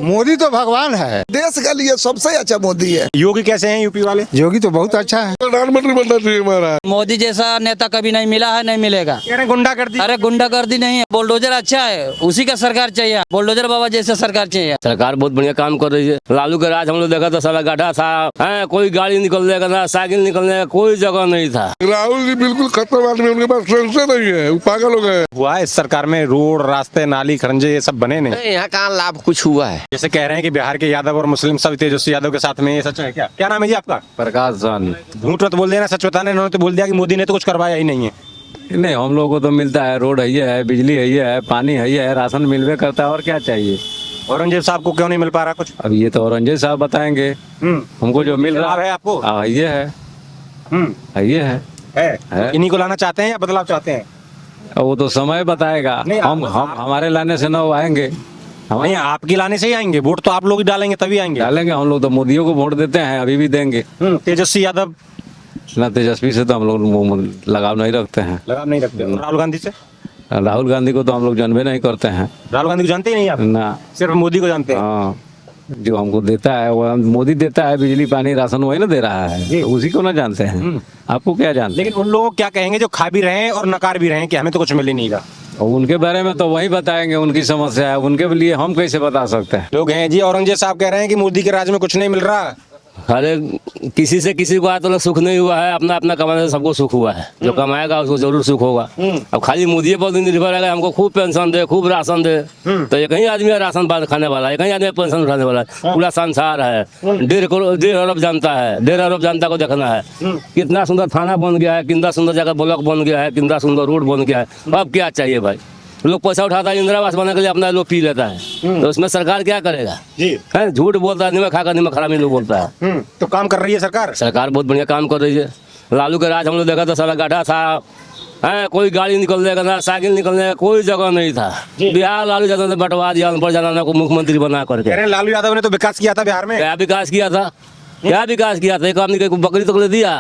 मोदी तो भगवान है, देश के लिए सबसे अच्छा मोदी है। योगी कैसे हैं यूपी वाले? योगी तो बहुत अच्छा है। प्रधानमंत्री बनना चाहिए हमारा। मोदी जैसा नेता कभी नहीं मिला है, नहीं मिलेगा। कह रहे गुंडागर्दी। अरे गुंडागर्दी नहीं है, बुलडोजर अच्छा है, उसी का सरकार चाहिए। बुलडोजर बाबा जैसा सरकार चाहिए। सरकार बहुत बढ़िया काम कर रही है। लालू के राज हम लोग देखा था, सारा गड्ढा था, कोई गाड़ी निकलने का ना, साइकिल निकलने का कोई जगह नहीं था। राहुल जी बिल्कुल खत्म आदमी, उनके पास सेंस नहीं है, वो पागल हो गए। हुआ है इस सरकार में रोड, रास्ते, नाली, खरंजे ये सब बने नहीं। यहाँ कहाँ लाभ कुछ हुआ है। जैसे कह रहे हैं कि बिहार के यादव और मुस्लिम सब तेजस्वी यादव के साथ में, ये सच है क्या? क्या नाम है जी आपका? प्रकाश जान। झूठ मत बोल देना, सच बताना। इन्होंने तो बोल दिया कि मोदी ने तो कुछ करवाया ही नहीं है। नहीं, हम लोगों को तो मिलता है, रोड है, बिजली है, पानी है, राशन मिलवे करता है, और क्या चाहिए। औरंगजेब साहब को क्यों नहीं मिल पा रहा कुछ? अब ये तो औरंगजेब साहब बताएंगे। हमको जो मिल रहा है आपको ये है, ये है। इन्हीं को लाना चाहते हैं या बदलाव चाहते हैं? अब वो तो समय बताएगा। नहीं, हम हमारे लाने से ना वो आएंगे। नहीं, आपकी लाने से ही आएंगे। वोट तो आप लोग ही डालेंगे तभी आएंगे। डालेंगे, हम लोग तो मोदियों को वोट देते हैं, अभी भी देंगे। तेजस्वी यादव ना, तेजस्वी से तो हम लोग लगाव नहीं रखते हैं। लगाव नहीं रखते। राहुल गांधी से? राहुल गांधी को तो हम लोग जानबे नहीं करते हैं। राहुल गांधी को जानते ही नहीं आप? ना, सिर्फ मोदी को जानते हैं। हाँ, जो हमको देता है वो मोदी देता है, बिजली पानी राशन वही ना दे रहा है, तो उसी को ना जानते हैं। आपको क्या जानते हैं? लेकिन उन लोगों को क्या कहेंगे जो खा भी रहे हैं और नकार भी रहे हैं कि हमें तो कुछ मिल ही नहीं रहा? और उनके बारे में तो वही बताएंगे, उनकी समस्या है, उनके लिए हम कैसे बता सकते हैं। लोग हैं जी, औरंगजेब साहब कह रहे हैं कि मोदी के राज में कुछ नहीं मिल रहा। अरे किसी से किसी को आज तक सुख नहीं हुआ है, अपना अपना कमाने से सबको सुख हुआ है। जो कमाएगा उसको जरूर सुख होगा। अब खाली मोदी पर निर्भर है, हमको खूब पेंशन दे, खूब राशन दे, तो एक ही आदमी है राशन खाने वाला, एक ही आदमी पेंशन उठाने वाला है। पूरा संसार है, 1.5 अरब जनता है, 1.5 अरब जनता को देखना है। कितना सुंदर थाना बन गया है, कितना सुंदर जगह ब्लॉक बन गया है, कितना सुंदर रोड बन गया है। अब क्या चाहिए भाई? लोग पैसा उठाता है, इंदिरा आवास बनाने के लिए अपना लोग पी लेता है, तो उसमें सरकार क्या करेगा जी? है झूठ बोलता है, नमक खाकर नमक खराब लोग बोलता है। तो काम कर रही है सरकार। सरकार बहुत बढ़िया काम कर रही है। लालू के राज हम लोग देखा था, सारा गड्ढा था, कोई गाड़ी निकलने का ना, साइकिल निकलने का कोई जगह नहीं था। बिहार लालू यादव ने बंटवा दिया, अनपढ़ जनाना को मुख्यमंत्री बना करके। लालू यादव ने तो विकास किया था बिहार में। क्या विकास किया था? क्या विकास किया था? एक आदमी को बकरी तो ले दिया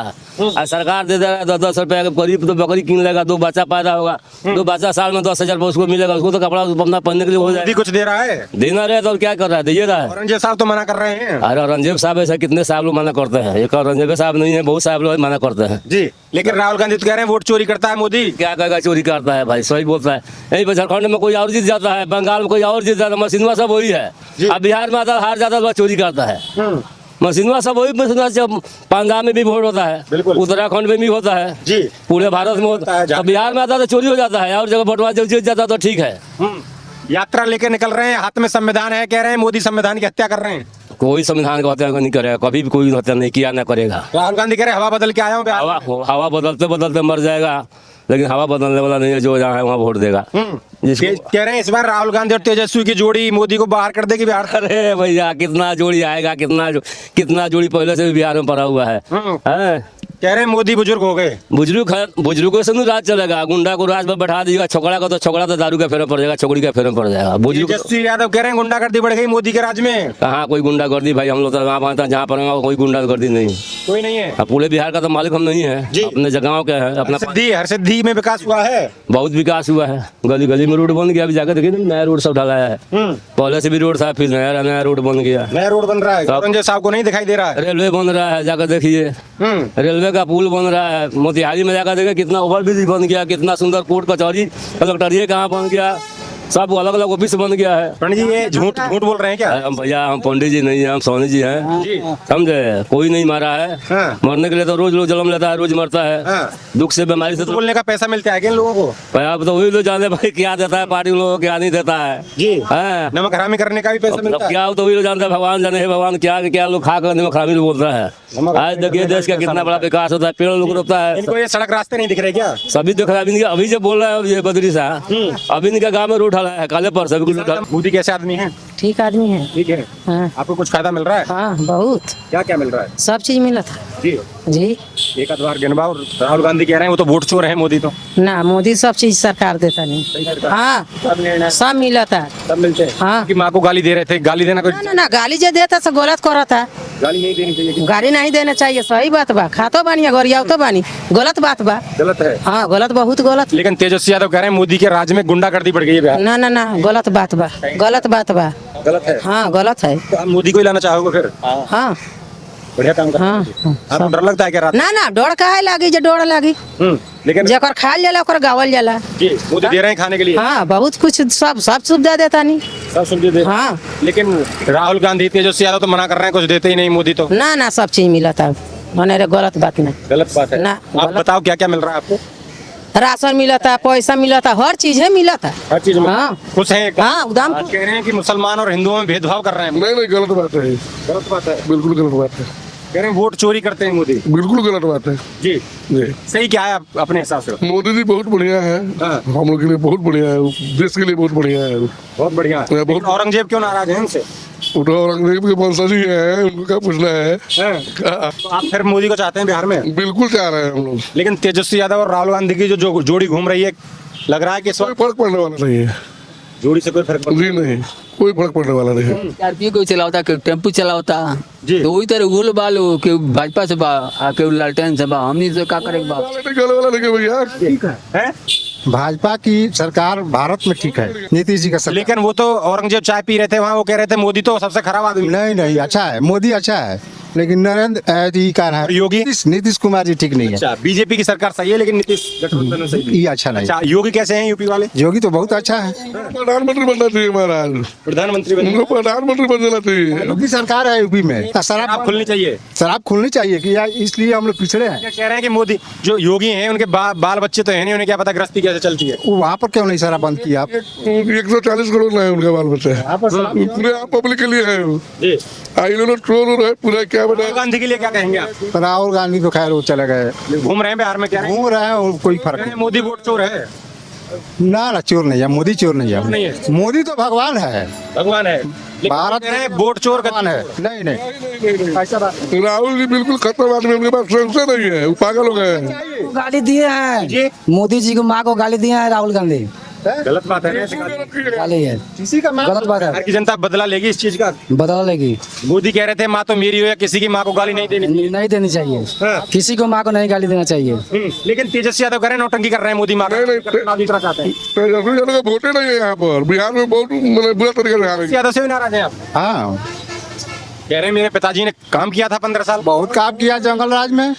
और सरकार दे दे रहा है 10-10 रुपए करीब, तो बकरी किन लेगा, 2 बच्चा पैदा होगा, 2 बच्चा साल में 10,000 रुपये उसको मिलेगा, उसको तो कपड़ा अपना पहनने के लिए हो जाए। कुछ दे रहा है, देना रहे तो क्या कर रहा है? दे रहा है। औरंगजेब साहब तो मना कर रहे हैं। अरे औरंगजेब साहब ऐसा कितने साहब लोग मना करते हैं, एक औरंगजेब साहब नहीं है, बहुत साहब लोग मना करते हैं जी। लेकिन राहुल गांधी तो कह रहे हैं वोट चोरी करता है मोदी। क्या कहेगा चोरी करता है भाई? सही बोलता है। यही पर झारखंड में कोई और जीत जाता है, बंगाल में कोई और जीत जाता है, मशीनवा सब वही है। अब बिहार में आता हार जाता है, चोरी करता है। मशीनवा सब वही, पंजाब में भी वोट होता है, उत्तराखंड में भी होता है जी, पूरे भारत में होता है। अब बिहार में आता तो चोरी हो जाता है, और जगह वोटवा जब जीत जाता तो ठीक है। यात्रा लेके निकल रहे हैं, हाथ में संविधान है, कह रहे हैं मोदी संविधान की हत्या कर रहे हैं। कोई संविधान का हत्या नहीं करेगा, कभी भी कोई हत्या नहीं किया, ना करेगा। राहुल गांधी कह रहे हवा बदल के आया हूँ। हवा बदलते बदलते मर जाएगा, लेकिन हवा बदलने वाला नहीं है, जो जहाँ है वहाँ वोट देगा। कह रहे हैं इस बार राहुल गांधी और तेजस्वी की जोड़ी मोदी को बाहर कर देगी बिहार। अरे भैया कितना जोड़ी आएगा, कितना जोड़ी पहले से भी बिहार में पड़ा हुआ है। कह रहे हैं मोदी बुजुर्ग हो गए। बुजुर्गों से नहीं राज चलेगा, गुंडा को राज पर बैठा दीजिएगा, छोकरा को तो छोकरा तो दारू का फेरम पड़ जाएगा, छोकरी का फेरम पड़ जाएगा। तेजस्वी यादव कह रहे हैं गुंडागर्दी बढ़ गई मोदी के राज में। कहाँ कोई गुंडागर्दी भाई? हम लोग तो जहाँ पर कोई गुंडागर्दी नहीं, कोई नहीं है। पूरे बिहार का तो मालिक हम नहीं है, अपने जगह के है। अपना हरसिद्धि में विकास हुआ है, बहुत विकास हुआ है। गली गली में रोड बन गया, अभी जाकर देखिए नया रोड सब ढलाया है। पहले से भी रोड था, फिर नया रोड बन गया, नया रोड बन रहा है। औरंगजेब साहब को नहीं दिखाई दे रहा है। रेलवे बन रहा है, जाकर देखिए रेलवे का पुल बन रहा है। मोतिहारी में जाकर देखिए कितना ओवरब्रिज बन गया, कितना सुंदर कोर्ट कचहरी कलेक्टरिए कहाँ बन गया, सब अलग अलग ऑफिस बन गया है। पंडित जी ये झूठ बोल रहे हैं क्या? हम भैया, हम पंडित जी नहीं है, हम सोनी जी हैं, समझे? कोई नहीं मारा है। मरने के लिए तो रोज लोग जन्म लेता है, रोज मरता है। दुख से बीमारी से तो बोलने का पैसा मिलता है क्या इन लोगों को? आप तो वही लोग जाने भाई, क्या देता है पार्टी लोगों को, क्या नहीं देता है जी। नमक हरामी करने का भी पैसा मिलता है क्या? तो वही लोग जानते हैं, भगवान जाने, भगवान क्या लोग खा कर नमक हरामी बोल रहा है। आज देखिए देश का कितना बड़ा विकास होता है, पेड़ लोग रोपता है। इनको ये सड़क रास्ते नहीं दिख रहे क्या? सभी दिख रहा है। अभी जो बोल रहा है ये बद्री साहब, अभी इनका गाँव में रोड ढला है, काले पर मोदी कैसे आदमी है? ठीक आदमी है। ठीक है। हाँ। आपको कुछ फायदा मिल रहा है? हाँ बहुत। क्या क्या मिल रहा है? सब चीज मिला था जी जी। एक आध बार गिनवाओ। राहुल गांधी कह रहे हैं वो तो वोट चोर है मोदी तो। ना, मोदी सब चीज सरकार देता नहीं। हाँ सब मिला था, सब मिलते हैं। हाँ। कि माँ को गाली दे रहे थे, गाली देना कुछ ना गाली जो देता सब गलत कर रहा था। गाली नहीं देनी चाहिए। गाड़ी नहीं देना चाहिए, सही बात बा। खातो बानी गोरिया तो बानी, गलत बात बा। गलत है। हाँ गलत, बहुत गलत। लेकिन तेजस्वी यादव कह रहे हैं मोदी के राज में गुंडागर्दी बढ़ गई है बिहार। ना ना ना, गलत बात बा, गलत बात बा। गलत है। हाँ गलत है। तो आप मोदी को ही लाना चाहोगे फिर? हाँ बढ़िया काम कर। हाँ आपको डर लगता है क्या रात? ना ना, डर काहे लागी, जो डर लागी। लेकिन जेकर खाल जाला ओकर गावल जाला। जी मोदी दे रहे हैं खाने के लिए। हाँ बहुत कुछ, सब सब सुविधा देता नहीं। सब सुविधा दे। हाँ लेकिन राहुल गांधी तेजस्वी यादव तो मना कर रहे हैं, कुछ देते ही नहीं मोदी तो। ना ना, सब चीज मिला था। मने रे गलत बात नहीं। गलत बात है ना, आप गलत। बताओ क्या क्या मिल रहा है आपको? राशन मिला था, पैसा मिला था, हर चीज है मिला था। हर चीज में हाँ खुश हैं एकदम? हाँ उदाम। आज कह रहे हैं कि मुसलमान और हिंदुओं में भेदभाव कर रहे हैं। नहीं नहीं, गलत बात है, गलत बात है। बिल्कुल गलत बात है, कह रहे हैं वोट चोरी करते हैं मोदी। बिल्कुल गलत बात है जी जी। सही क्या है अपने हिसाब से? मोदी जी बहुत बढ़िया है, हाँ। हम लोग के लिए बहुत बढ़िया है, देश के लिए बहुत बढ़िया है। बहुत बढ़िया है। बहुत- लेकिन औरंगजेब क्यों नाराज है उनसे? वो तो औरंगजेब के वंशज ही है, उनको क्या पूछना है। हाँ, तो आप फिर मोदी को चाहते हैं बिहार में? बिल्कुल चाह रहे हैं हम लोग। लेकिन तेजस्वी यादव और राहुल गांधी की जो जोड़ी घूम रही है, लग रहा है कि इस कोई वक्त फर्क पड़ने वाला नहीं है जोड़ी से कोई फर्क पड़- जी, नहीं कोई फर्क पड़ने वाला नहीं है। स्कॉर्पियो कोई चलावता, कोई टेम्पू चलावता। जी। तो वही तरह गुल बालो के भाजपा से बा आ के लालटेन से बा, हमनी से का करे बा। गले वाला नहीं भैया, ठीक है? भाजपा की सरकार भारत में ठीक है, नीतीश जी का सरकार। लेकिन वो तो औरंगजेब चाय पी रहे थे वहाँ, वो कह रहे थे मोदी तो सबसे खराब आदमी। नहीं नहीं, अच्छा है, मोदी अच्छा है, लेकिन नरेंद्र जी का है योगी? नीतीश कुमार जी ठीक नहीं है। अच्छा बीजेपी की सरकार सही है, लेकिन नीतीश गठबंधन में सही नहीं। ये अच्छा नहीं। अच्छा योगी कैसे हैं यूपी वाले? योगी तो बहुत अच्छा है, प्रधानमंत्री बनना चाहिए महाराज, प्रधानमंत्री बने। उनको प्रधानमंत्री बन जाना चाहिए। योगी सरकार है यूपी में। शराब शराब खुलनी चाहिए। शराब खुलनी चाहिए कि यार, इसलिए हम लोग पिछड़े हैं। क्या कह रहे हैं कि मोदी जो योगी हैं उनके बाल बच्चे तो है नहीं, उन्हें क्या पता गृहस्थी कैसे चलती है? वो वहाँ पर क्यों नहीं शराब बंद किया आप? 140 करोड़ ना है उनका बाल बच्चा, पूरे आप पब्लिक के लिए है वो। जी आई लोग ट्रोल है पूरा, क्या राहुल बताया। गांधी के लिए क्या कहेंगे आप? राहुल गांधी तो खैर वो चले गए, घूम रहे हैं बिहार में, क्या घूम रहे हैं और कोई फर्क रहे नहीं। हैं मोदी वोट चोर है? ना ना, चोर नहीं है मोदी, चोर नहीं नहीं है है। मोदी तो भगवान है, भगवान है। लेकिन भारत कह रहे हैं वोट चोर भगवान है। नहीं नहीं, राहुल जी बिल्कुल खत्म आदमी, उनके पास सेंस नहीं है, वो पागल हो गए हैं। गाली दिए हैं जी मोदी जी को, माँ को गाली दिए हैं राहुल गांधी। गलत बात है। गाली है, किसी का गलत बात है, बिहार की जनता बदला लेगी इस चीज का। बदला लेगी। मोदी कह रहे थे माँ तो मेरी हो या किसी की माँ को गाली नहीं देनी। नहीं देनी चाहिए, हाँ। किसी को माँ को नहीं गाली देना चाहिए। लेकिन तेजस्वी यादव कह रहे हैं नौटंकी कर रहे हैं मोदी माँ नहीं, नहीं, चुनाव जीतना चाहते हैं। तेजस्वी यादव का वोटे नहीं है यहाँ पर, बिहार में बहुत मतलब बुरा तरीके से हारेंगे। यादव से भी नाराज हैं आप? हाँ कह रहे हैं मेरे पिताजी ने काम किया था 15 साल। बहुत काम किया जंगल राज में,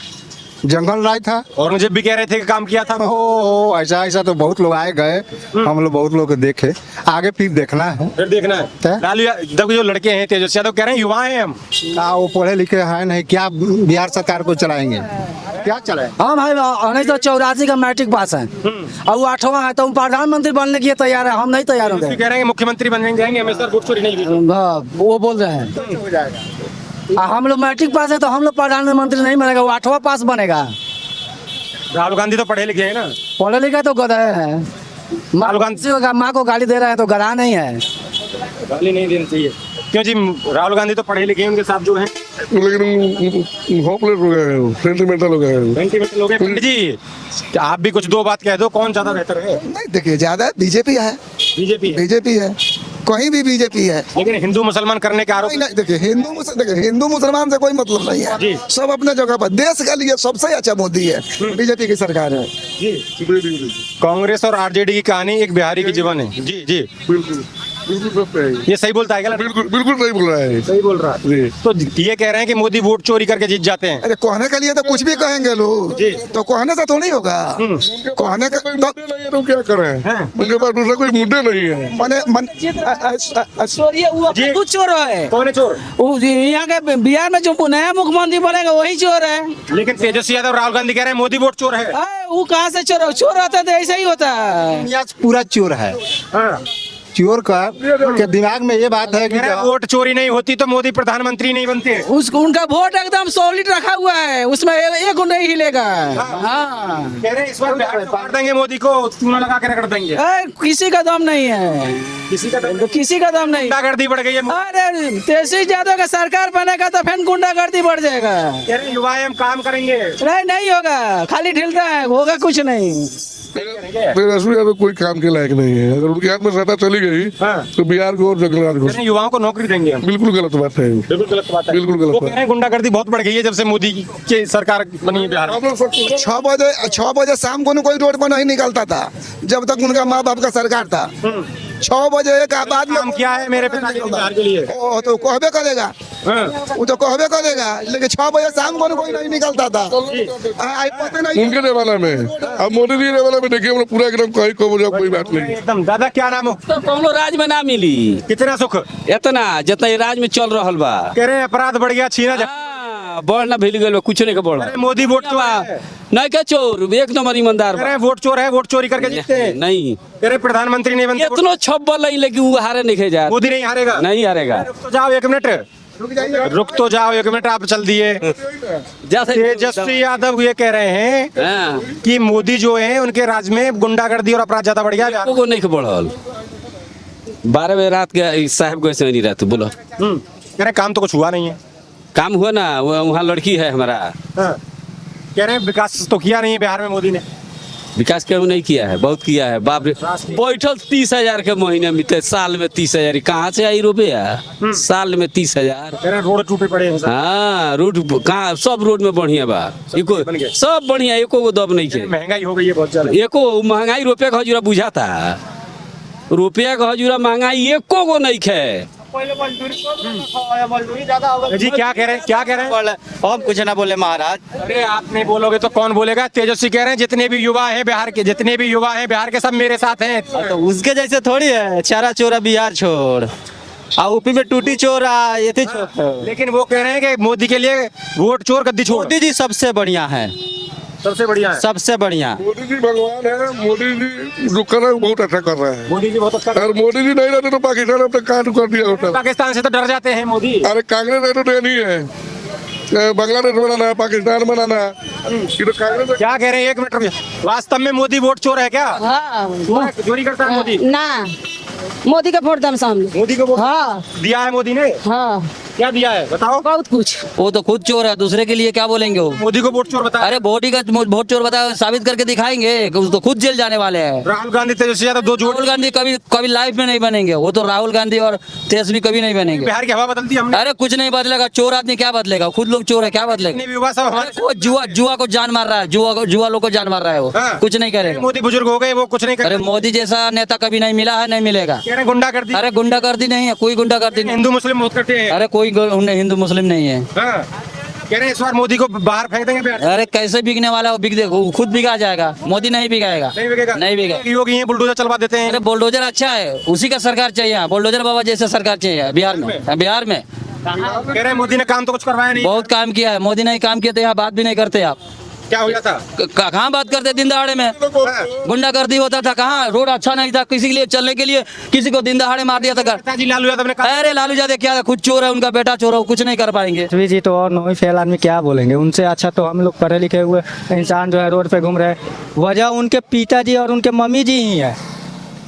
जंगल राज था। औरंगजेब भी कह रहे थे कि काम किया था। ओ ऐसा ऐसा तो बहुत लोग आए गए, हम लोग बहुत लोग को देखे, आगे फिर देखना है। फिर देखना है। क्या? लालू यादव के जो लड़के हैं तेजस्वी यादव कह रहे हैं युवा हैं हम। वो पढ़े लिखे हैं नहीं, क्या बिहार सरकार को चलाएंगे, क्या चलाए? हाँ भाई, 1984 का मैट्रिक पास है और वो 8वां है, तो हम प्रधानमंत्री बनने के लिए तैयार है, हम नहीं तैयार तेजस्वी होंगे। कह रहे हैं कि मुख्यमंत्री बन जाएंगे हमेशा वोट चोरी नहीं होगी। वो बोल रहे हैं हम लोग मैट्रिक पास है तो हम लोग प्रधानमंत्री नहीं बनेगा, वो 8वां पास बनेगा। राहुल गांधी तो पढ़े लिखे हैं ना। पढ़े लिखे तो गधा है, राहुल गांधी माँ को गाली दे रहा है तो गधा नहीं है। गाली नहीं देनी चाहिए। क्यों जी? राहुल गांधी तो पढ़े लिखे हैं, उनके साथ जो हैं लेकिन होपलेस हो गए हैं, सेंटिमेंटल हो गए हैं। सेंटिमेंटल लोग हैं। पंडित जी क्या आप भी कुछ दो बात कह दो, कौन ज्यादा बेहतर है? नहीं देखिए, ज्यादा बीजेपी है, बीजेपी है। बीजेपी है, कहीं भी बीजेपी है। लेकिन हिंदू मुसलमान करने के आरोप। नहीं नहीं, देखिए हिंदू मुसलमान से कोई मतलब नहीं जी। है, सब अपने जगह पर। देश के लिए सबसे अच्छा मोदी है, बीजेपी की सरकार है। कांग्रेस और आरजेडी की कहानी एक बिहारी की जीवन है। जी जी बिल्कुल बिल्कुल सत्य है। ये सही बोलता है क्या? बिल्कुल बिल्कुल सही बोल रहा है। सही बोल रहा है। जी। तो ये कह रहे हैं कि मोदी वोट चोरी करके जीत जाते हैं। अरे कहने के लिए तो कुछ भी कहेंगे लोग, जी। तो कहने से थोड़ी होगा। कहने का कोई मुद्दे नहीं है तो क्या करें, उनके पास दूसरा कोई मुद्दे नहीं है। जी। कुछ चोर है, कौन है चोर? यहाँ के बिहार में जो नया मुख्यमंत्री बनेगा वही चोर है। लेकिन तेजस्वी यादव राहुल गांधी कह रहे हैं मोदी वोट चोर है। वो कहाँ से चोर? चोर होता है तो ऐसा ही होता है। दुनिया पूरा चोर है। चोर का के दिमाग में ये बात है कि कह रहे हैं वोट चोरी नहीं होती तो मोदी प्रधानमंत्री नहीं बनते। उनका वोट एकदम सॉलिड रखा हुआ है, उसमें एक नहीं हिलेगा। हाँ, कह रहे हैं इस बार बिहार में मार देंगे मोदी को, चूना लगा के रगड़ देंगे। किसी का दम नहीं है, किसी का किसी का दम नहीं। गुंडागर्दी बढ़ गई है। अरे तेजस्वी यादव का सरकार बनेगा तो फिर गुंडागर्दी बढ़ जाएगा। कह रहे हैं युवा हम काम करेंगे। नहीं होगा, खाली ढिलता है, होगा कुछ नहीं। तेजस्वी यादव कोई काम के लायक नहीं है। अगर उनके हाथ में सत्ता चली गई तो बिहार को और जंगलात को। कह रहे हैं युवाओं को नौकरी देंगे हम। बिल्कुल गलत बात है। बिल्कुल गलत बात है। बिल्कुल वो गलत कह रहे हैं गुंडागर्दी बहुत बढ़ गई है जब से मोदी की सरकार बनी है बिहार में। बात। 6 बजे शाम को कोई रोड पर नहीं निकलता था जब तक उनका माँ बाप का सरकार था। 6 बजे एक बाद में काम क्या है मेरे पिताजी ने बिहार के लिए? ओ तो कहबे करेगा, वो तो कहबे करेगा, लेकिन 6 बजे शाम को कोई नहीं निकलता था। आई पता नहीं उनके जमाना में, अब मोदी जी के जमाना में देखिए हम लोग पूरा एकदम कहीं को मुझे कोई बात नहीं। एकदम। दादा क्या नाम हो? तो कौनो राज में ना मिली कितना सुख? इतना जितना ये राज में चल रहा बा। कह रहे हैं अपराध बढ़ गया, छीना बढ़ ना भूल गए कुछ नहीं के बढ़ मोदी वोट चोर है। नहीं क्या चोर, एक नंबर ईमानदार कह रहे हैं वोट चोर है, वोट चोरी करके जीतते हैं। नहीं कह रहे प्रधानमंत्री नहीं बनते। इतना छब्बल नहीं लेकिन वो हारे नहीं जा मोदी नहीं हारेगा। नहीं हारेगा। रुक तो जाओ एक मिनट, रुक तो जाओ एक मिनट, आप चल दिए। जैसे तेजस्वी यादव ये कह रहे हैं कि मोदी जो है उनके राज में गुंडागर्दी और अपराध ज्यादा बढ़ गया। को नहीं बढ़ल 12 बजे रात के साहब को ऐसे नहीं रहते बोलो। कह रहे काम तो कुछ हुआ नहीं है। काम हुआ ना, वहाँ लड़की है हमारा। कह रहे हैं विकास तो किया नहीं है बिहार में मोदी ने। विकास क्यों नहीं किया है? बहुत किया है बाप रे। बैठल 30,000 के महीने मिलते, साल में 30,000 कहाँ से आई रुपया? साल में 30,000। कह रहे हैं रोड टूटे पड़े हैं। हाँ रोड कहाँ, सब रोड में बढ़िया बा, सब बढ़िया, एको को दब नहीं है। महंगाई हो गई है बहुत ज्यादा। एको महंगाई रुपया का हजूरा बुझाता, रुपया का हजूरा महंगाई एको को नहीं है। जी क्या कह रहे हैं, क्या कह रहे हैं? हम कुछ ना बोले महाराज। अरे आप नहीं बोलोगे तो कौन बोलेगा? तेजस्वी कह रहे हैं जितने भी युवा हैं बिहार के, जितने भी युवा हैं बिहार के सब मेरे साथ हैं। तो उसके जैसे थोड़ी है, चारा चोरा बिहार छोड़, यूपी में टूटी चोरा ये थी छोड़। लेकिन वो कह रहे हैं कि मोदी के लिए वोट चोर गद्दी छोड़। मोदी जी सबसे बढ़िया है, सबसे बढ़िया है। सबसे बढ़िया। मोदी जी भगवान है। मोदी जी जो कर रहे हैं बहुत अच्छा कर रहे हैं। मोदी जी बहुत अच्छा। अगर मोदी जी नहीं रहते तो पाकिस्तान अपने कांड कर दिया होता। पाकिस्तान से तो डर जाते हैं मोदी। अरे कांग्रेस ने तो नहीं है, बांग्लादेश बनाना है, पाकिस्तान बनाना है, ये तो कांग्रेस। क्या कह रहे हैं? एक मिनट रुकिए। वास्तव में मोदी वोट चोर है क्या? चोरी करता है मोदी? ना, मोदी का वोट दम सामने। मोदी को वोट हाँ दिया है मोदी ने? हाँ, क्या दिया है बताओ? बहुत कुछ। वो तो खुद चोर है, दूसरे के लिए क्या बोलेंगे वो? मोदी को वोट चोर बताया। अरे मोदी का वोट चोर बता साबित करके दिखाएंगे, तो खुद जेल जाने वाले हैं। राहुल गांधी तेजस्वी यादव दो जोड़। राहुल गांधी कभी कभी लाइफ में नहीं बनेंगे, वो तो राहुल गांधी और तेजस्वी कभी नहीं बनेंगे। बिहार की हवा बदलती हमने। अरे कुछ नहीं बदलेगा, चोर आदमी क्या बदलेगा? खुद लोग चोर है, क्या बदलेगा? युवा सब हमारे। वो जुआ को जान मार रहा है, जुआ लोग को जान मार रहा है, वो कुछ नहीं करेगा। मोदी बुजुर्ग हो गए, वो कुछ नहीं अरे करे। मोदी जैसा नेता कभी नहीं मिला है, नहीं मिलेगा। कह रहे गुंडागर्दी। अरे गुंडागर्दी नहीं है, कोई गुंडागर्दी नहीं। हिंदू मुस्लिम बहुत करते हैं। अरे कोई हिंदू मुस्लिम नहीं है। हाँ। कह रहे हैं इस बार मोदी को बाहर फेंक देंगे बिहार। अरे कैसे बिकने वाला है? वो बिक दे, वो खुद बिका जाएगा, मोदी नहीं बिकाएगा। नहीं बिकेगा। नहीं बिकेगा। योगी ये बुलडोजर चलवा देते हैं। अरे बुलडोजर अच्छा है, उसी का सरकार चाहिए, बुलडोजर बाबा जैसे सरकार चाहिए बिहार में। बिहार में कह रहे हैं मोदी ने काम तो कुछ करवाया नहीं। बहुत काम किया है, मोदी ने काम किया तो यहाँ बात भी नहीं करते आप। क्या हो जाता? कहाँ बात करते? दिन दहाड़े में गुंडागर्दी होता था, कहाँ रोड अच्छा नहीं था, किसी के लिए चलने के लिए किसी को दिन दहाड़े मार दिया था घर। पिताजी लालू यादव ने कहा। अरे लालू यादव क्या, खुद चोर है, उनका बेटा चोर है, कुछ नहीं कर पाएंगे। जी तो और नौवीं फेल आदमी क्या बोलेंगे? उनसे अच्छा तो हम लोग पढ़े लिखे हुए इंसान जो है रोड पे घूम रहे हैं। वजह उनके पिताजी और उनके मम्मी जी ही है।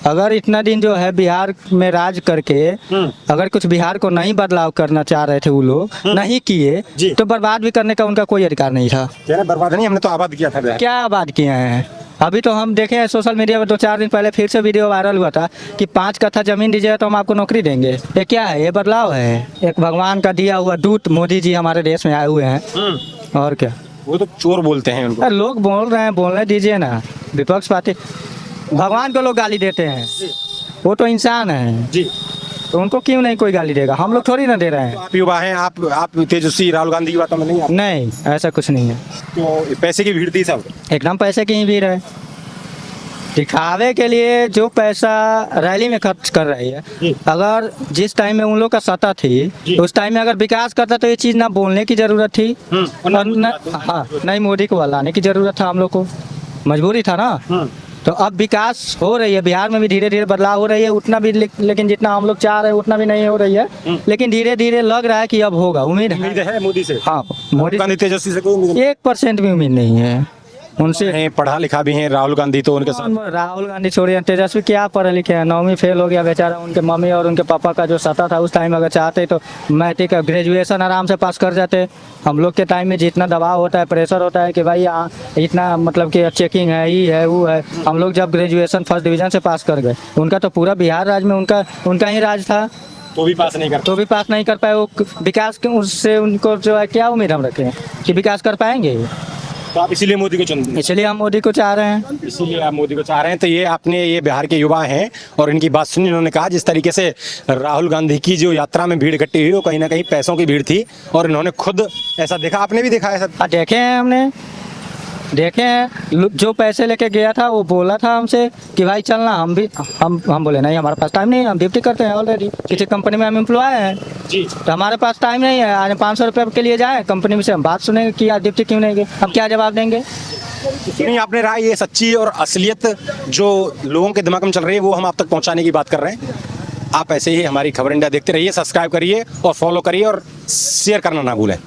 अगर इतना दिन जो है बिहार में राज करके अगर कुछ बिहार को नहीं बदलाव करना चाह रहे थे वो लोग, नहीं किए तो बर्बाद भी करने का उनका कोई अधिकार नहीं था। बर्बाद नहीं, हमने तो आबाद किया था। क्या आबाद किए हैं? अभी तो हम देखे हैं सोशल मीडिया पर 2-4 दिन पहले फिर से वीडियो वायरल हुआ था कि 5 कट्ठा जमीन दीजिए तो हम आपको नौकरी देंगे। ये क्या है? ये बदलाव है। एक भगवान का दिया हुआ दूत मोदी जी हमारे देश में आए हुए हैं, और क्या? वो तो चोर बोलते हैं उनको। लोग बोल रहे हैं, बोलने दीजिए ना। विपक्ष पार्टी भगवान को लोग गाली देते हैं, वो तो इंसान है जी, तो उनको क्यों नहीं कोई गाली देगा? हम लोग थोड़ी ना दे रहे हैं। आप युवा हैं, आप तेजस्वी राहुल गांधी की बातों में नहीं आते। नहीं, ऐसा कुछ नहीं है। तो पैसे की भीड़ थी सब। एकदम पैसे की ही भीड़ है। दिखावे के लिए जो पैसा रैली में खर्च कर रही है, अगर जिस टाइम में उन लोग का सत्ता थी तो उस टाइम में अगर विकास करता तो ये चीज़ ना बोलने की जरूरत थी, नहीं मोदी को लाने की जरूरत था। हम लोग को मजबूरी था ना। तो अब विकास हो रही है बिहार में भी, धीरे धीरे बदलाव हो रही है। उतना भी लेकिन जितना हम लोग चाह रहे हैं उतना भी नहीं हो रही है, लेकिन धीरे धीरे लग रहा है कि अब होगा। उम्मीद है मोदी से। हाँ, मोदी गांधी तेजस्वी से कोई उम्मीद 1% भी उम्मीद नहीं है। उनसे हैं, पढ़ा लिखा भी है राहुल गांधी, तो उनके साथ राहुल गांधी छोड़िए, तेजस्वी क्या पढ़े लिखे हैं, 9वीं फेल हो गया बेचारा। उनके मम्मी और उनके पापा का जो सता था उस टाइम, अगर चाहते तो मैट्रिक ग्रेजुएशन आराम से पास कर जाते। हम लोग के टाइम में जितना दबाव होता है, प्रेशर होता है कि भाई यहाँ इतना मतलब कि चेकिंग है, ये है वो है, हम लोग जब ग्रेजुएशन फर्स्ट डिवीजन से पास कर गए। उनका तो पूरा बिहार राज्य में उनका ही राज था, तो भी पास नहीं करते। तो भी पास नहीं कर पाए वो। विकास के उससे उनको जो है क्या उम्मीद हम रखें कि विकास कर पाएंगे? तो आप इसीलिए मोदी को चुन, इसलिए हम मोदी को चाह रहे हैं। इसीलिए आप मोदी को चाह रहे हैं। तो ये आपने, ये बिहार के युवा हैं और इनकी बात सुनी, इन्होंने कहा जिस तरीके से राहुल गांधी की जो यात्रा में भीड़ इकट्ठी हुई वो कहीं ना कहीं पैसों की भीड़ थी, और इन्होंने खुद ऐसा देखा। आपने भी देखा ऐसा? देखे हैं, हमने देखे हैं। जो पैसे लेके गया था वो बोला था हमसे कि भाई चलना, हम बोले नहीं, हमारे पास टाइम नहीं है, हम ड्यूटी करते हैं ऑलरेडी, किसी कंपनी में हम एम्प्लॉय हैं जी, तो हमारे पास टाइम नहीं है। आज 500 रुपये के लिए जाए कंपनी में से, हम बात सुनेंगे कि आज ड्यूटी क्यों नहीं गए, हम क्या जवाब देंगे? नहीं, आपने राय, ये सच्ची और असलियत जो लोगों के दिमाग में चल रही है वो हम आप तक पहुंचाने की बात कर रहे हैं। आप ऐसे ही हमारी खबर इंडिया देखते रहिए, सब्सक्राइब करिए और फॉलो करिए और शेयर करना ना भूलें।